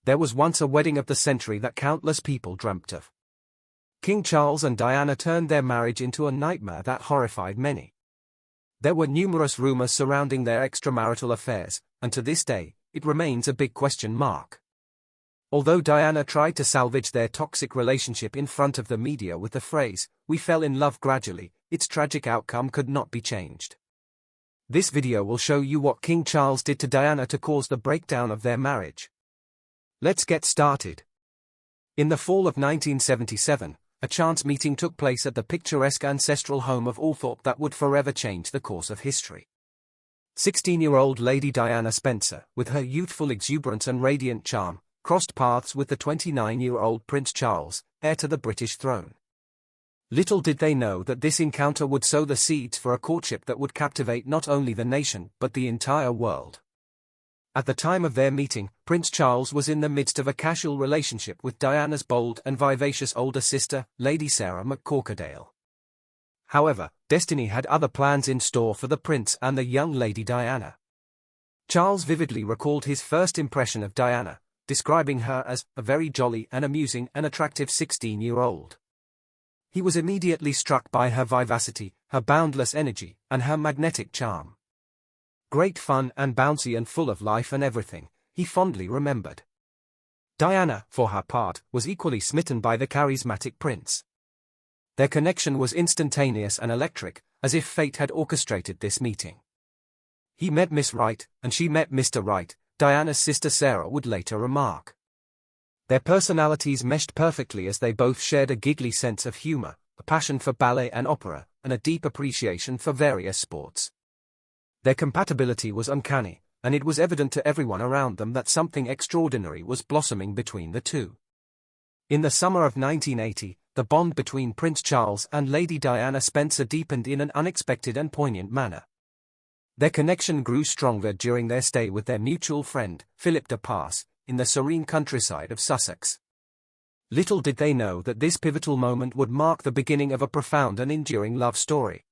There was once a wedding of the century that countless people dreamt of. King Charles and Diana turned their marriage into a nightmare that horrified many. There were numerous rumors surrounding their extramarital affairs, and to this day, it remains a big question mark. Although Diana tried to salvage their toxic relationship in front of the media with the phrase, "We fell in love gradually," its tragic outcome could not be changed. This video will show you what King Charles did to Diana to cause the breakdown of their marriage. Let's get started. In the fall of 1977, a chance meeting took place at the picturesque ancestral home of Althorpe that would forever change the course of history. 16-year-old Lady Diana Spencer, with her youthful exuberance and radiant charm, crossed paths with the 29-year-old Prince Charles, heir to the British throne. Little did they know that this encounter would sow the seeds for a courtship that would captivate not only the nation but the entire world. At the time of their meeting, Prince Charles was in the midst of a casual relationship with Diana's bold and vivacious older sister, Lady Sarah McCorquodale. However, destiny had other plans in store for the prince and the young Lady Diana. Charles vividly recalled his first impression of Diana, describing her as a very jolly and amusing and attractive 16-year-old. He was immediately struck by her vivacity, her boundless energy, and her magnetic charm. Great fun and bouncy and full of life and everything, he fondly remembered. Diana, for her part, was equally smitten by the charismatic prince. Their connection was instantaneous and electric, as if fate had orchestrated this meeting. He met Miss Right, and she met Mr. Right, Diana's sister Sarah would later remark. Their personalities meshed perfectly as they both shared a giggly sense of humor, a passion for ballet and opera, and a deep appreciation for various sports. Their compatibility was uncanny, and it was evident to everyone around them that something extraordinary was blossoming between the two. In the summer of 1980, the bond between Prince Charles and Lady Diana Spencer deepened in an unexpected and poignant manner. Their connection grew stronger during their stay with their mutual friend, Philip de Pass, in the serene countryside of Sussex. Little did they know that this pivotal moment would mark the beginning of a profound and enduring love story.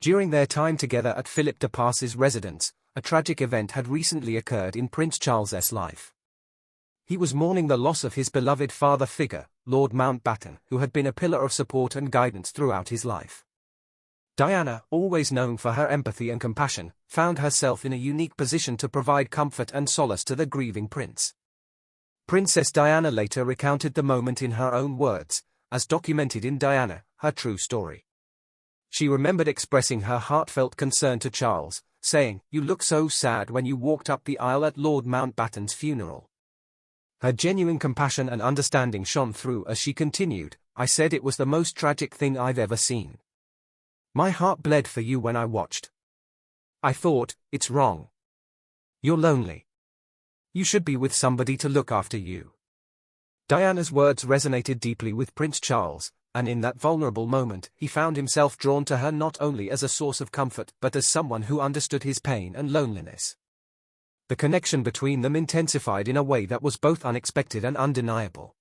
During their time together at Philip de Pass's residence, a tragic event had recently occurred in Prince Charles's life. He was mourning the loss of his beloved father figure, Lord Mountbatten, who had been a pillar of support and guidance throughout his life. Diana, always known for her empathy and compassion, found herself in a unique position to provide comfort and solace to the grieving prince. Princess Diana later recounted the moment in her own words, as documented in Diana, Her True Story. She remembered expressing her heartfelt concern to Charles, saying, "You look so sad when you walked up the aisle at Lord Mountbatten's funeral." Her genuine compassion and understanding shone through as she continued, "I said it was the most tragic thing I've ever seen. My heart bled for you when I watched. I thought, it's wrong. You're lonely. You should be with somebody to look after you." Diana's words resonated deeply with Prince Charles, and in that vulnerable moment, he found himself drawn to her not only as a source of comfort but as someone who understood his pain and loneliness. The connection between them intensified in a way that was both unexpected and undeniable.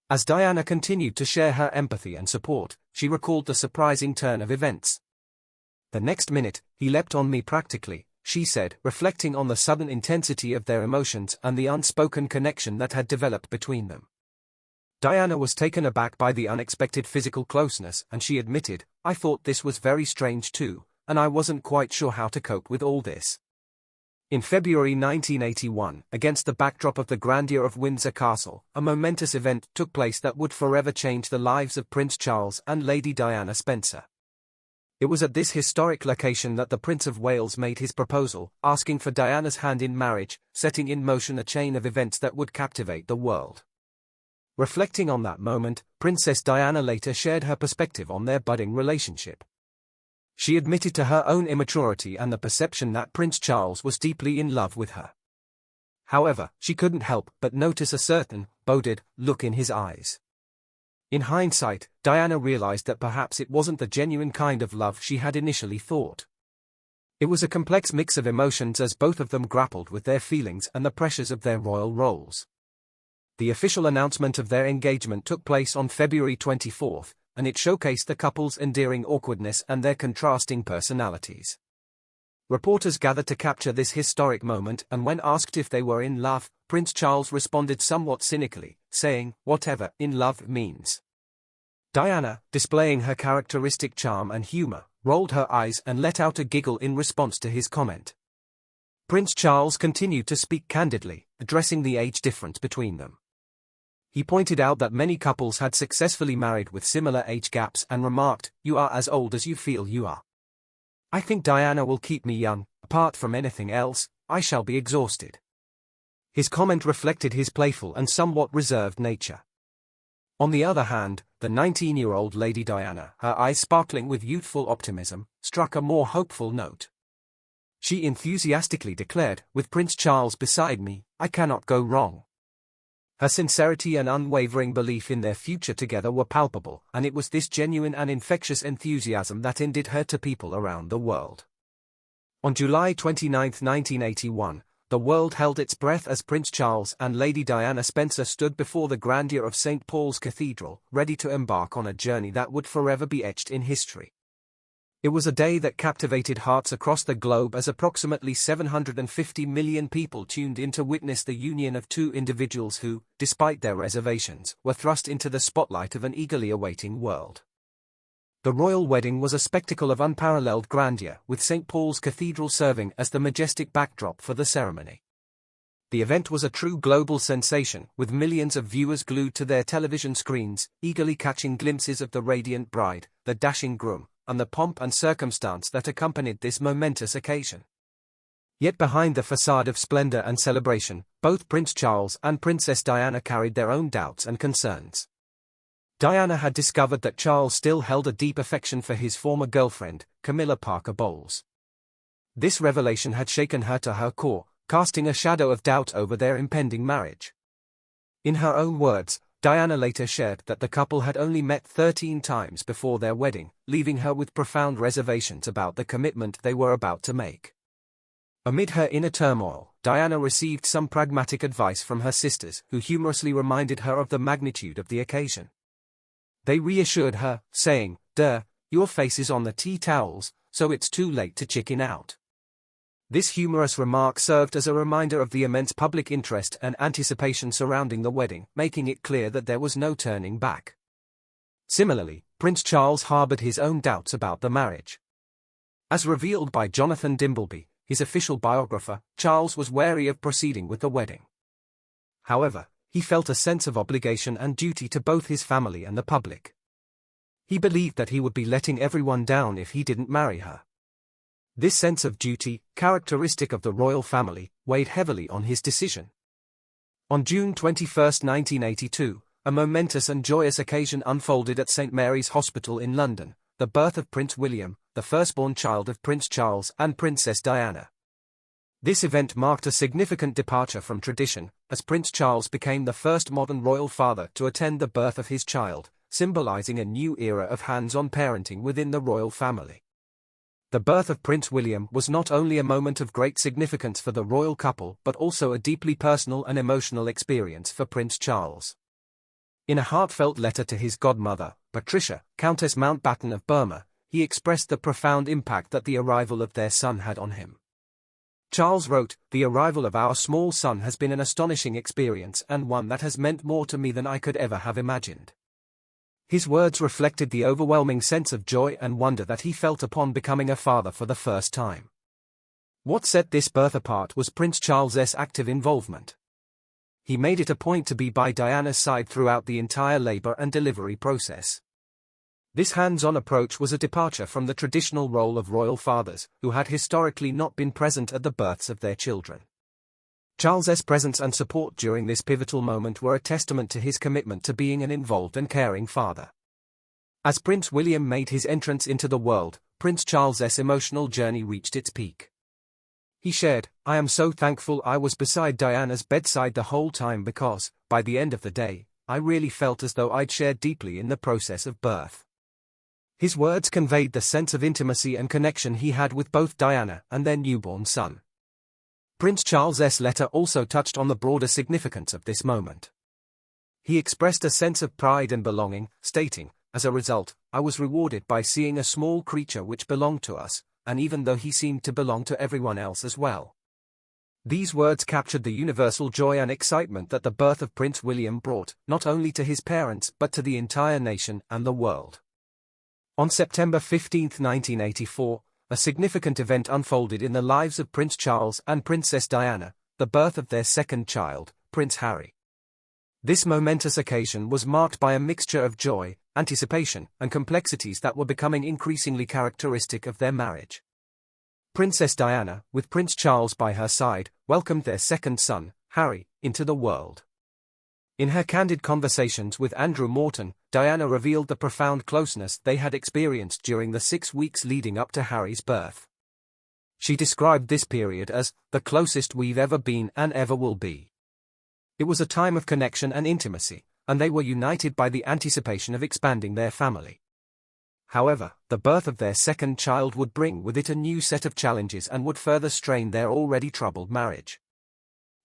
As Diana continued to share her empathy and support, she recalled the surprising turn of events. "The next minute, he leapt on me practically," she said, reflecting on the sudden intensity of their emotions and the unspoken connection that had developed between them. Diana was taken aback by the unexpected physical closeness, and she admitted, "I thought this was very strange too, and I wasn't quite sure how to cope with all this." In February 1981, against the backdrop of the grandeur of Windsor Castle, a momentous event took place that would forever change the lives of Prince Charles and Lady Diana Spencer. It was at this historic location that the Prince of Wales made his proposal, asking for Diana's hand in marriage, setting in motion a chain of events that would captivate the world. Reflecting on that moment, Princess Diana later shared her perspective on their budding relationship. She admitted to her own immaturity and the perception that Prince Charles was deeply in love with her. However, she couldn't help but notice a certain, boded, look in his eyes. In hindsight, Diana realized that perhaps it wasn't the genuine kind of love she had initially thought. It was a complex mix of emotions as both of them grappled with their feelings and the pressures of their royal roles. The official announcement of their engagement took place on February 24, and it showcased the couple's endearing awkwardness and their contrasting personalities. Reporters gathered to capture this historic moment, and when asked if they were in love, Prince Charles responded somewhat cynically, saying, "Whatever in love means." Diana, displaying her characteristic charm and humor, rolled her eyes and let out a giggle in response to his comment. Prince Charles continued to speak candidly, addressing the age difference between them. He pointed out that many couples had successfully married with similar age gaps and remarked, "You are as old as you feel you are. I think Diana will keep me young. Apart from anything else, I shall be exhausted." His comment reflected his playful and somewhat reserved nature. On the other hand, the 19-year-old Lady Diana, her eyes sparkling with youthful optimism, struck a more hopeful note. She enthusiastically declared, "With Prince Charles beside me, I cannot go wrong." Her sincerity and unwavering belief in their future together were palpable, and it was this genuine and infectious enthusiasm that endeared her to people around the world. On July 29, 1981, the world held its breath as Prince Charles and Lady Diana Spencer stood before the grandeur of St. Paul's Cathedral, ready to embark on a journey that would forever be etched in history. It was a day that captivated hearts across the globe as approximately 750 million people tuned in to witness the union of two individuals who, despite their reservations, were thrust into the spotlight of an eagerly awaiting world. The royal wedding was a spectacle of unparalleled grandeur, with St. Paul's Cathedral serving as the majestic backdrop for the ceremony. The event was a true global sensation, with millions of viewers glued to their television screens, eagerly catching glimpses of the radiant bride, the dashing groom, and the pomp and circumstance that accompanied this momentous occasion. Yet behind the facade of splendor and celebration, both Prince Charles and Princess Diana carried their own doubts and concerns. Diana had discovered that Charles still held a deep affection for his former girlfriend, Camilla Parker Bowles. This revelation had shaken her to her core, casting a shadow of doubt over their impending marriage. In her own words, Diana later shared that the couple had only met 13 times before their wedding, leaving her with profound reservations about the commitment they were about to make. Amid her inner turmoil, Diana received some pragmatic advice from her sisters, who humorously reminded her of the magnitude of the occasion. They reassured her, saying, "Your face is on the tea towels, so it's too late to chicken out." This humorous remark served as a reminder of the immense public interest and anticipation surrounding the wedding, making it clear that there was no turning back. Similarly, Prince Charles harbored his own doubts about the marriage. As revealed by Jonathan Dimbleby, his official biographer, Charles was wary of proceeding with the wedding. However, he felt a sense of obligation and duty to both his family and the public. He believed that he would be letting everyone down if he didn't marry her. This sense of duty, characteristic of the royal family, weighed heavily on his decision. On June 21, 1982, a momentous and joyous occasion unfolded at St. Mary's Hospital in London, the birth of Prince William, the firstborn child of Prince Charles and Princess Diana. This event marked a significant departure from tradition, as Prince Charles became the first modern royal father to attend the birth of his child, symbolizing a new era of hands-on parenting within the royal family. The birth of Prince William was not only a moment of great significance for the royal couple but also a deeply personal and emotional experience for Prince Charles. In a heartfelt letter to his godmother, Patricia, Countess Mountbatten of Burma, he expressed the profound impact that the arrival of their son had on him. Charles wrote, "The arrival of our small son has been an astonishing experience and one that has meant more to me than I could ever have imagined." His words reflected the overwhelming sense of joy and wonder that he felt upon becoming a father for the first time. What set this birth apart was Prince Charles's active involvement. He made it a point to be by Diana's side throughout the entire labor and delivery process. This hands-on approach was a departure from the traditional role of royal fathers, who had historically not been present at the births of their children. Charles's presence and support during this pivotal moment were a testament to his commitment to being an involved and caring father. As Prince William made his entrance into the world, Prince Charles's emotional journey reached its peak. He shared, "I am so thankful I was beside Diana's bedside the whole time because, by the end of the day, I really felt as though I'd shared deeply in the process of birth." His words conveyed the sense of intimacy and connection he had with both Diana and their newborn son. Prince Charles's letter also touched on the broader significance of this moment. He expressed a sense of pride and belonging, stating, "As a result, I was rewarded by seeing a small creature which belonged to us, and even though he seemed to belong to everyone else as well. These words captured the universal joy and excitement that the birth of Prince William brought, not only to his parents but to the entire nation and the world. On September 15, 1984, a significant event unfolded in the lives of Prince Charles and Princess Diana, the birth of their second child, Prince Harry. This momentous occasion was marked by a mixture of joy, anticipation, and complexities that were becoming increasingly characteristic of their marriage. Princess Diana, with Prince Charles by her side, welcomed their second son, Harry, into the world. In her candid conversations with Andrew Morton, Diana revealed the profound closeness they had experienced during the 6 weeks leading up to Harry's birth. She described this period as the closest we've ever been and ever will be. It was a time of connection and intimacy, and they were united by the anticipation of expanding their family. However, the birth of their second child would bring with it a new set of challenges and would further strain their already troubled marriage.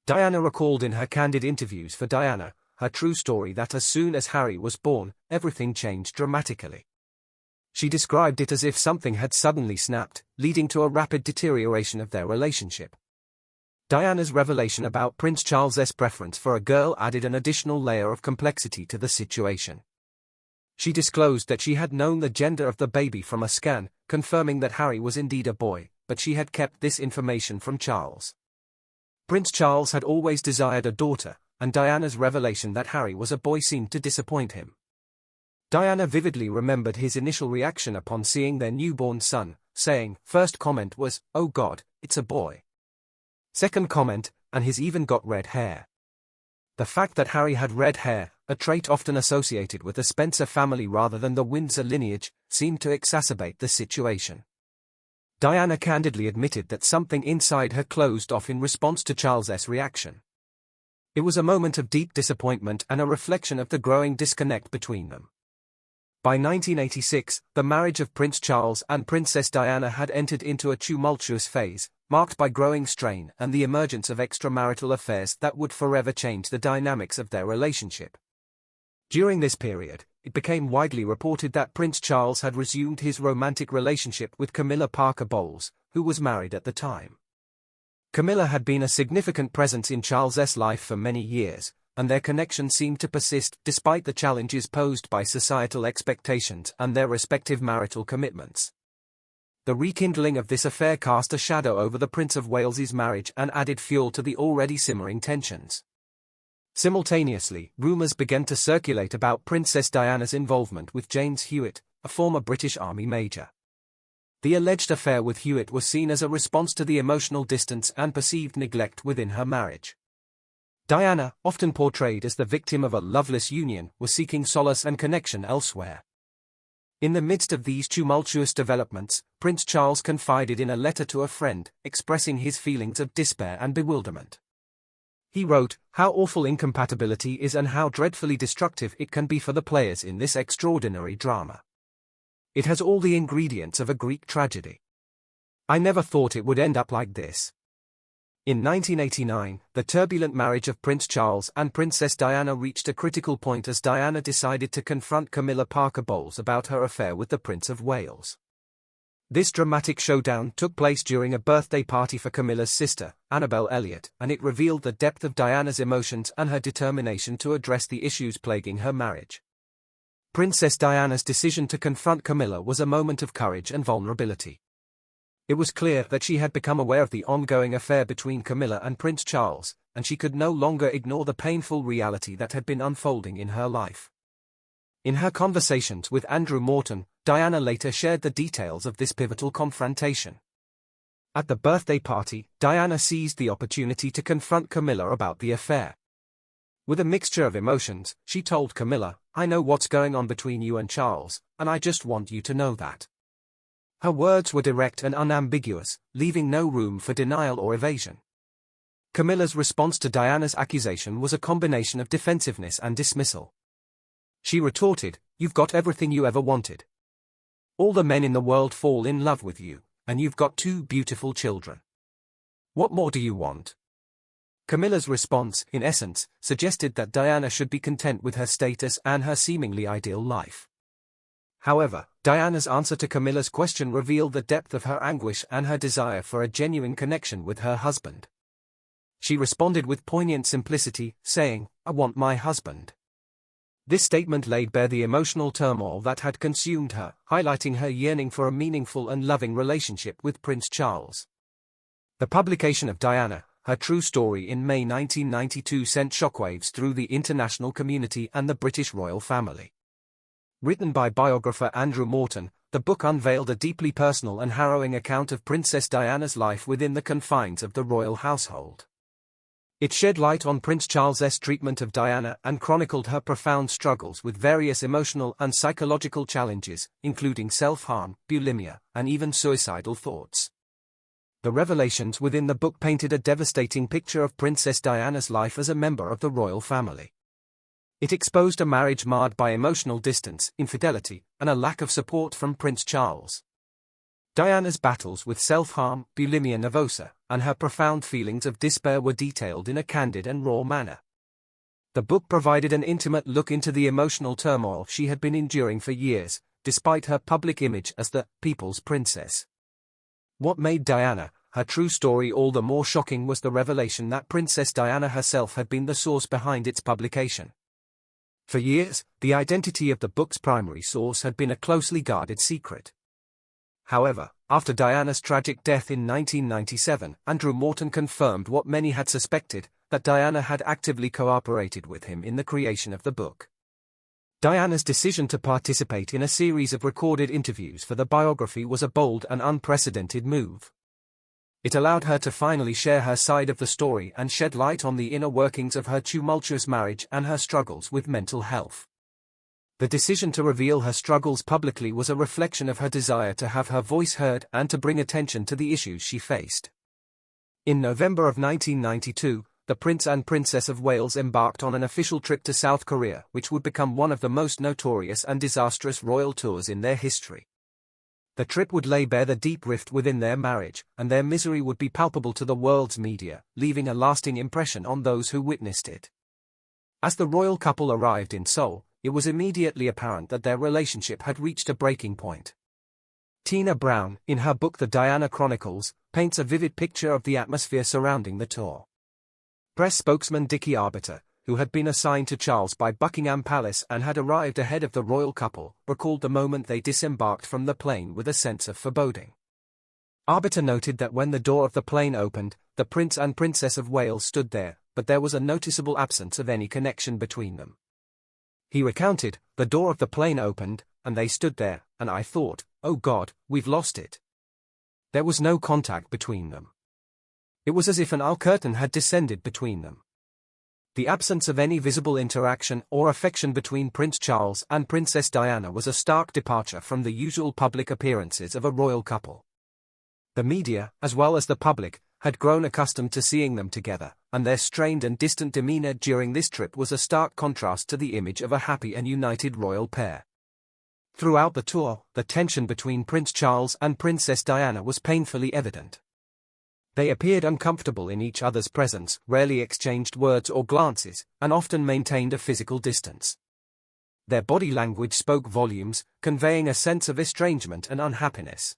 Diana recalled in her candid interviews for Diana, her true story, that as soon as Harry was born, everything changed dramatically. She described it as if something had suddenly snapped, leading to a rapid deterioration of their relationship. Diana's revelation about Prince Charles's preference for a girl added an additional layer of complexity to the situation. She disclosed that she had known the gender of the baby from a scan, confirming that Harry was indeed a boy, but she had kept this information from Charles. Prince Charles had always desired a daughter, and Diana's revelation that Harry was a boy seemed to disappoint him. Diana vividly remembered his initial reaction upon seeing their newborn son, saying, "First comment was, 'Oh God, it's a boy.' Second comment, 'and he's even got red hair.'" The fact that Harry had red hair, a trait often associated with the Spencer family rather than the Windsor lineage, seemed to exacerbate the situation. Diana candidly admitted that something inside her closed off in response to Charles's reaction. It was a moment of deep disappointment and a reflection of the growing disconnect between them. By 1986, the marriage of Prince Charles and Princess Diana had entered into a tumultuous phase, marked by growing strain and the emergence of extramarital affairs that would forever change the dynamics of their relationship. During this period, it became widely reported that Prince Charles had resumed his romantic relationship with Camilla Parker Bowles, who was married at the time. Camilla had been a significant presence in Charles's life for many years, and their connection seemed to persist despite the challenges posed by societal expectations and their respective marital commitments. The rekindling of this affair cast a shadow over the Prince of Wales's marriage and added fuel to the already simmering tensions. Simultaneously, rumours began to circulate about Princess Diana's involvement with James Hewitt, a former British Army major. The alleged affair with Hewitt was seen as a response to the emotional distance and perceived neglect within her marriage. Diana, often portrayed as the victim of a loveless union, was seeking solace and connection elsewhere. In the midst of these tumultuous developments, Prince Charles confided in a letter to a friend, expressing his feelings of despair and bewilderment. He wrote, "How awful incompatibility is and how dreadfully destructive it can be for the players in this extraordinary drama. It has all the ingredients of a Greek tragedy. I never thought it would end up like this." In 1989, the turbulent marriage of Prince Charles and Princess Diana reached a critical point as Diana decided to confront Camilla Parker Bowles about her affair with the Prince of Wales. This dramatic showdown took place during a birthday party for Camilla's sister, Annabel Elliot, and it revealed the depth of Diana's emotions and her determination to address the issues plaguing her marriage. Princess Diana's decision to confront Camilla was a moment of courage and vulnerability. It was clear that she had become aware of the ongoing affair between Camilla and Prince Charles, and she could no longer ignore the painful reality that had been unfolding in her life. In her conversations with Andrew Morton, Diana later shared the details of this pivotal confrontation. At the birthday party, Diana seized the opportunity to confront Camilla about the affair. With a mixture of emotions, she told Camilla, "I know what's going on between you and Charles, and I just want you to know that." Her words were direct and unambiguous, leaving no room for denial or evasion. Camilla's response to Diana's accusation was a combination of defensiveness and dismissal. She retorted, "You've got everything you ever wanted. All the men in the world fall in love with you, and you've got 2 beautiful children. What more do you want?" Camilla's response, in essence, suggested that Diana should be content with her status and her seemingly ideal life. However, Diana's answer to Camilla's question revealed the depth of her anguish and her desire for a genuine connection with her husband. She responded with poignant simplicity, saying, "I want my husband." This statement laid bare the emotional turmoil that had consumed her, highlighting her yearning for a meaningful and loving relationship with Prince Charles. The publication of Diana, her true story in May 1992 sent shockwaves through the international community and the British royal family. Written by biographer Andrew Morton, the book unveiled a deeply personal and harrowing account of Princess Diana's life within the confines of the royal household. It shed light on Prince Charles's treatment of Diana and chronicled her profound struggles with various emotional and psychological challenges, including self-harm, bulimia, and even suicidal thoughts. The revelations within the book painted a devastating picture of Princess Diana's life as a member of the royal family. It exposed a marriage marred by emotional distance, infidelity, and a lack of support from Prince Charles. Diana's battles with self-harm, bulimia nervosa, and her profound feelings of despair were detailed in a candid and raw manner. The book provided an intimate look into the emotional turmoil she had been enduring for years, despite her public image as the people's princess. What made Diana, her true story, all the more shocking was the revelation that Princess Diana herself had been the source behind its publication. For years, the identity of the book's primary source had been a closely guarded secret. However, after Diana's tragic death in 1997, Andrew Morton confirmed what many had suspected, that Diana had actively cooperated with him in the creation of the book. Diana's decision to participate in a series of recorded interviews for the biography was a bold and unprecedented move. It allowed her to finally share her side of the story and shed light on the inner workings of her tumultuous marriage and her struggles with mental health. The decision to reveal her struggles publicly was a reflection of her desire to have her voice heard and to bring attention to the issues she faced. In November of 1992, the Prince and Princess of Wales embarked on an official trip to South Korea, which would become one of the most notorious and disastrous royal tours in their history. The trip would lay bare the deep rift within their marriage, and their misery would be palpable to the world's media, leaving a lasting impression on those who witnessed it. As the royal couple arrived in Seoul, it was immediately apparent that their relationship had reached a breaking point. Tina Brown, in her book The Diana Chronicles, paints a vivid picture of the atmosphere surrounding the tour. Press spokesman Dickie Arbiter, who had been assigned to Charles by Buckingham Palace and had arrived ahead of the royal couple, recalled the moment they disembarked from the plane with a sense of foreboding. Arbiter noted that when the door of the plane opened, the Prince and Princess of Wales stood there, but there was a noticeable absence of any connection between them. He recounted, "The door of the plane opened, and they stood there, and I thought, oh God, we've lost it." There was no contact between them. It was as if an curtain had descended between them. The absence of any visible interaction or affection between Prince Charles and Princess Diana was a stark departure from the usual public appearances of a royal couple. The media, as well as the public, had grown accustomed to seeing them together, and their strained and distant demeanor during this trip was a stark contrast to the image of a happy and united royal pair. Throughout the tour, the tension between Prince Charles and Princess Diana was painfully evident. They appeared uncomfortable in each other's presence, rarely exchanged words or glances, and often maintained a physical distance. Their body language spoke volumes, conveying a sense of estrangement and unhappiness.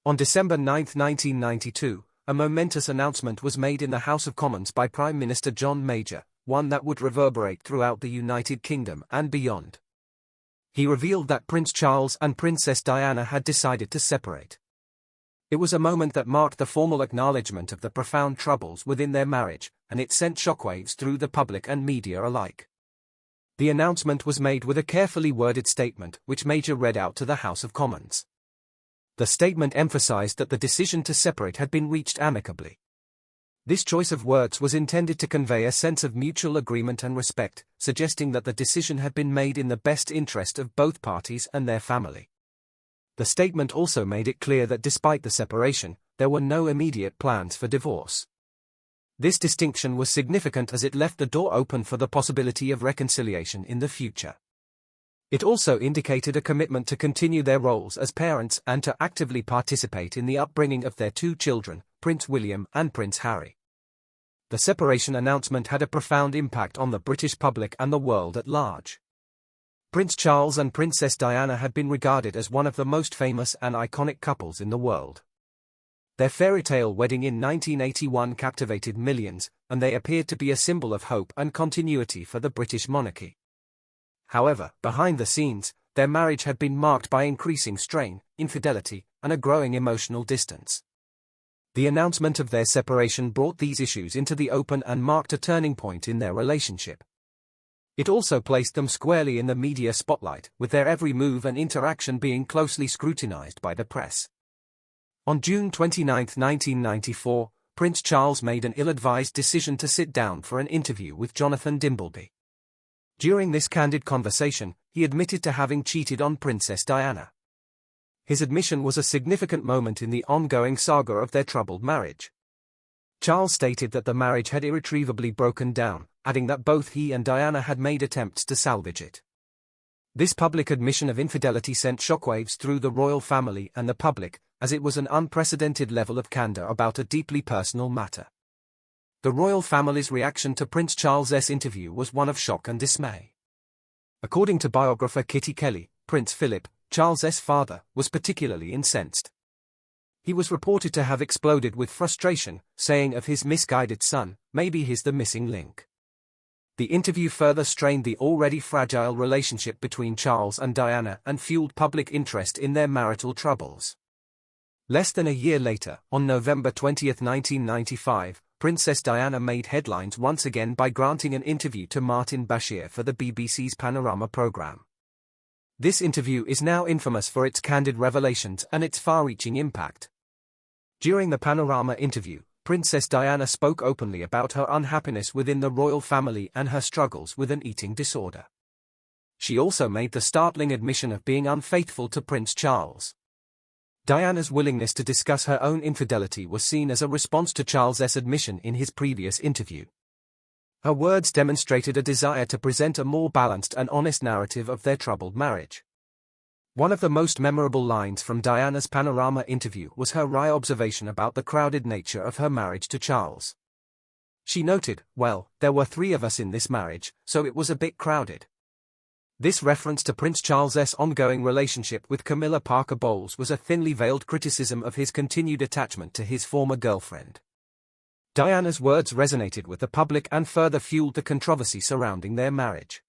On December 9, 1992, a momentous announcement was made in the House of Commons by Prime Minister John Major, one that would reverberate throughout the United Kingdom and beyond. He revealed that Prince Charles and Princess Diana had decided to separate. It was a moment that marked the formal acknowledgement of the profound troubles within their marriage, and it sent shockwaves through the public and media alike. The announcement was made with a carefully worded statement, which Major read out to the House of Commons. The statement emphasized that the decision to separate had been reached amicably. This choice of words was intended to convey a sense of mutual agreement and respect, suggesting that the decision had been made in the best interest of both parties and their family. The statement also made it clear that despite the separation, there were no immediate plans for divorce. This distinction was significant as it left the door open for the possibility of reconciliation in the future. It also indicated a commitment to continue their roles as parents and to actively participate in the upbringing of their two children, Prince William and Prince Harry. The separation announcement had a profound impact on the British public and the world at large. Prince Charles and Princess Diana had been regarded as one of the most famous and iconic couples in the world. Their fairy tale wedding in 1981 captivated millions, and they appeared to be a symbol of hope and continuity for the British monarchy. However, behind the scenes, their marriage had been marked by increasing strain, infidelity, and a growing emotional distance. The announcement of their separation brought these issues into the open and marked a turning point in their relationship. It also placed them squarely in the media spotlight, with their every move and interaction being closely scrutinized by the press. On June 29, 1994, Prince Charles made an ill-advised decision to sit down for an interview with Jonathan Dimbleby. During this candid conversation, he admitted to having cheated on Princess Diana. His admission was a significant moment in the ongoing saga of their troubled marriage. Charles stated that the marriage had irretrievably broken down, adding that both he and Diana had made attempts to salvage it. This public admission of infidelity sent shockwaves through the royal family and the public, as it was an unprecedented level of candor about a deeply personal matter. The royal family's reaction to Prince Charles's interview was one of shock and dismay. According to biographer Kitty Kelly, Prince Philip, Charles's father, was particularly incensed. He was reported to have exploded with frustration, saying of his misguided son, "Maybe he's the missing link." The interview further strained the already fragile relationship between Charles and Diana and fueled public interest in their marital troubles. Less than a year later, on November 20, 1995, Princess Diana made headlines once again by granting an interview to Martin Bashir for the BBC's Panorama programme. This interview is now infamous for its candid revelations and its far-reaching impact. During the Panorama interview, Princess Diana spoke openly about her unhappiness within the royal family and her struggles with an eating disorder. She also made the startling admission of being unfaithful to Prince Charles. Diana's willingness to discuss her own infidelity was seen as a response to Charles's admission in his previous interview. Her words demonstrated a desire to present a more balanced and honest narrative of their troubled marriage. One of the most memorable lines from Diana's Panorama interview was her wry observation about the crowded nature of her marriage to Charles. She noted, "Well, there were 3 of us in this marriage, so it was a bit crowded." This reference to Prince Charles's ongoing relationship with Camilla Parker Bowles was a thinly veiled criticism of his continued attachment to his former girlfriend. Diana's words resonated with the public and further fueled the controversy surrounding their marriage.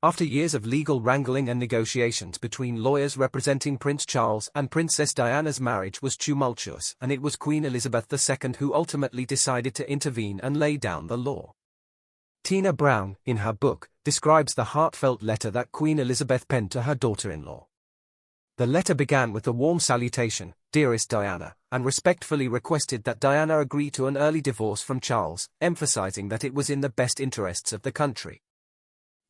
After years of legal wrangling and negotiations between lawyers representing Prince Charles and Princess Diana's marriage was tumultuous, and it was Queen Elizabeth II who ultimately decided to intervene and lay down the law. Tina Brown, in her book, describes the heartfelt letter that Queen Elizabeth penned to her daughter-in-law. The letter began with a warm salutation, "Dearest Diana," and respectfully requested that Diana agree to an early divorce from Charles, emphasizing that it was in the best interests of the country.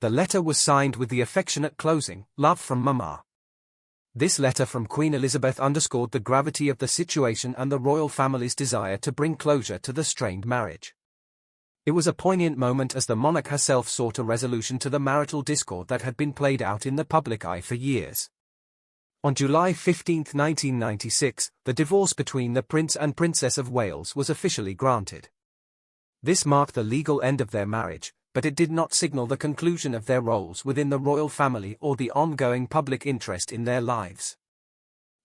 The letter was signed with the affectionate closing, "Love from Mama." This letter from Queen Elizabeth underscored the gravity of the situation and the royal family's desire to bring closure to the strained marriage. It was a poignant moment as the monarch herself sought a resolution to the marital discord that had been played out in the public eye for years. On July 15, 1996, the divorce between the Prince and Princess of Wales was officially granted. This marked the legal end of their marriage, but it did not signal the conclusion of their roles within the royal family or the ongoing public interest in their lives.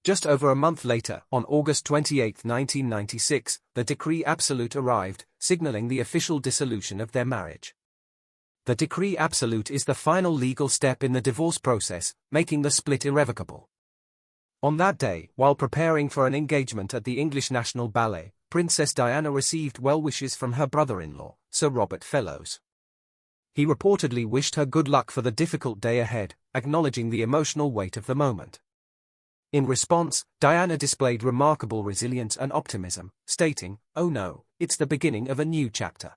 Just over a month later, on August 28, 1996, the decree absolute arrived, signaling the official dissolution of their marriage. The decree absolute is the final legal step in the divorce process, making the split irrevocable. On that day, while preparing for an engagement at the English National Ballet, Princess Diana received well wishes from her brother-in-law, Sir Robert Fellows. He reportedly wished her good luck for the difficult day ahead, acknowledging the emotional weight of the moment. In response, Diana displayed remarkable resilience and optimism, stating, "Oh no, it's the beginning of a new chapter."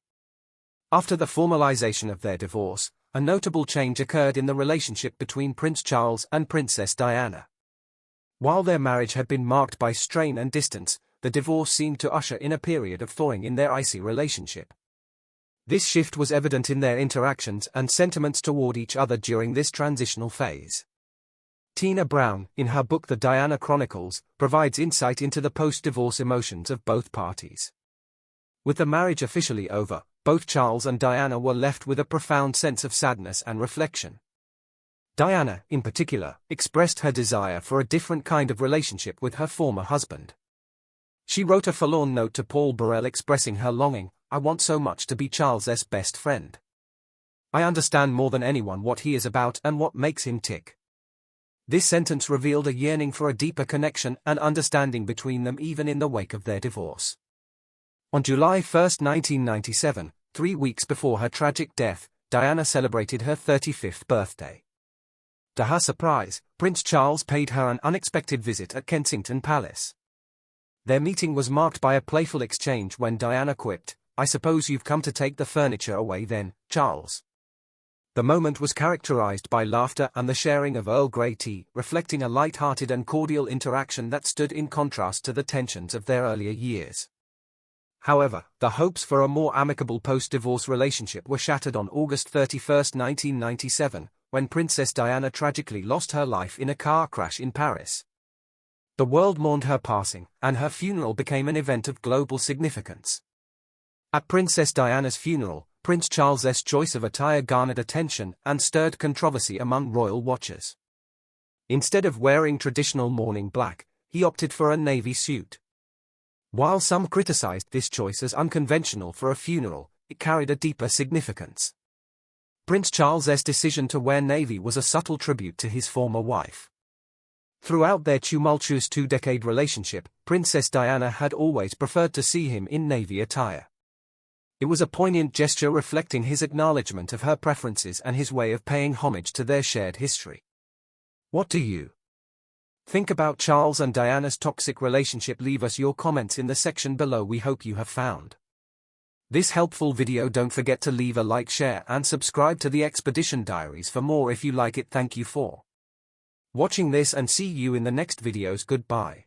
After the formalization of their divorce, a notable change occurred in the relationship between Prince Charles and Princess Diana. While their marriage had been marked by strain and distance, the divorce seemed to usher in a period of thawing in their icy relationship. This shift was evident in their interactions and sentiments toward each other during this transitional phase. Tina Brown, in her book The Diana Chronicles, provides insight into the post-divorce emotions of both parties. With the marriage officially over, both Charles and Diana were left with a profound sense of sadness and reflection. Diana, in particular, expressed her desire for a different kind of relationship with her former husband. She wrote a forlorn note to Paul Burrell expressing her longing, "I want so much to be Charles's best friend. I understand more than anyone what he is about and what makes him tick." This sentence revealed a yearning for a deeper connection and understanding between them even in the wake of their divorce. On July 1, 1997, 3 weeks before her tragic death, Diana celebrated her 35th birthday. To her surprise, Prince Charles paid her an unexpected visit at Kensington Palace. Their meeting was marked by a playful exchange when Diana quipped, "I suppose you've come to take the furniture away then, Charles." The moment was characterized by laughter and the sharing of Earl Grey tea, reflecting a light-hearted and cordial interaction that stood in contrast to the tensions of their earlier years. However, the hopes for a more amicable post-divorce relationship were shattered on August 31, 1997, when Princess Diana tragically lost her life in a car crash in Paris. The world mourned her passing, and her funeral became an event of global significance. At Princess Diana's funeral, Prince Charles's choice of attire garnered attention and stirred controversy among royal watchers. Instead of wearing traditional mourning black, he opted for a navy suit. While some criticized this choice as unconventional for a funeral, it carried a deeper significance. Prince Charles's decision to wear navy was a subtle tribute to his former wife. Throughout their tumultuous 2-decade relationship, Princess Diana had always preferred to see him in navy attire. It was a poignant gesture reflecting his acknowledgement of her preferences and his way of paying homage to their shared history. What do you think about Charles and Diana's toxic relationship? Leave us your comments in the section below. We hope you have found this helpful video. Don't forget to leave a like, share and subscribe to the Expedition Diaries for more if you like it. Thank you for watching this and see you in the next videos. Goodbye.